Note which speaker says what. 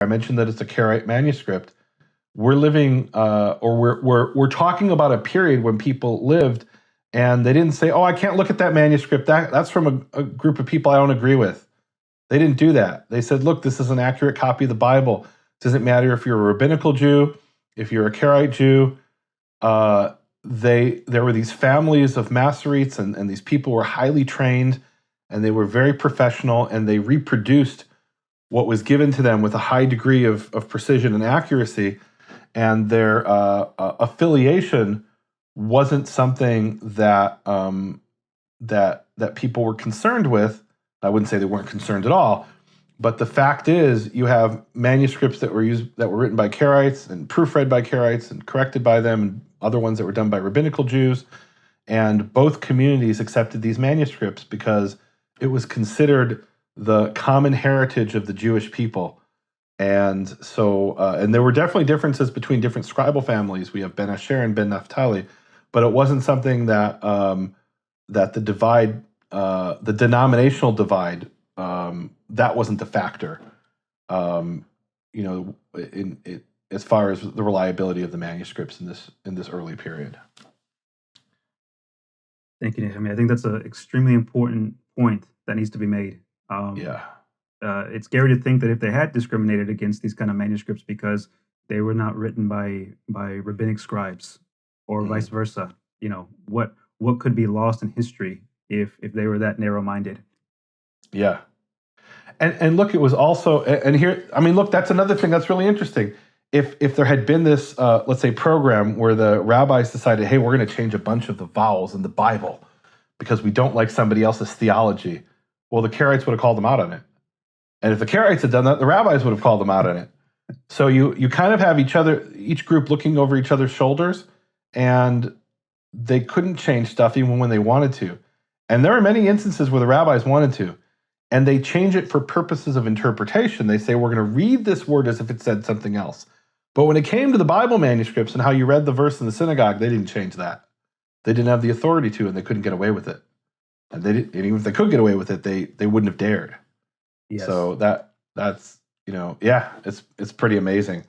Speaker 1: I mentioned that it's a Karaite manuscript. We're living, or we're talking about a period when people lived, and they didn't say, "Oh, I can't look at that manuscript. That's from a group of people I don't agree with." They didn't do that. They said, "Look, this is an accurate copy of the Bible. Doesn't matter if you're a rabbinical Jew, if you're a Karaite Jew." There were these families of Masoretes, and these people were highly trained, and they were very professional, and they reproduced what was given to them with a high degree of precision and accuracy. And their affiliation wasn't something that that people were concerned with. I wouldn't say they weren't concerned at all, but the fact is, you have manuscripts that were written by Karaites and proofread by Karaites and corrected by them, and other ones that were done by rabbinical Jews, and both communities accepted these manuscripts because it was considered the common heritage of the Jewish people. And so, and there were definitely differences between different scribal families. We have Ben Asher and Ben Naphtali, but it wasn't something that that the divide, the denominational divide, that wasn't a factor. You know, as far as the reliability of the manuscripts in this early period.
Speaker 2: Thank you, Nehemia. I think that's an extremely important point that needs to be made.
Speaker 1: Yeah.
Speaker 2: It's scary to think that if they had discriminated against these kind of manuscripts because they were not written by rabbinic scribes or vice versa, you know, what could be lost in history if they were that narrow-minded.
Speaker 1: Yeah. And look, it was also, and here, I mean, look, that's another thing that's really interesting. If there had been this, let's say, program where the rabbis decided, hey, we're going to change a bunch of the vowels in the Bible because we don't like somebody else's theology, well, the Karaites would have called them out on it. And if the Karaites had done that, the rabbis would have called them out on it. So you kind of have each group looking over each other's shoulders, and they couldn't change stuff even when they wanted to. And there are many instances where the rabbis wanted to, and they change it for purposes of interpretation. They say, we're going to read this word as if it said something else. But when it came to the Bible manuscripts and how you read the verse in the synagogue, they didn't change that. They didn't have the authority to, and they couldn't get away with it. And even if they could get away with it, they wouldn't have dared.
Speaker 2: Yes.
Speaker 1: So that's, you know, yeah, it's pretty amazing.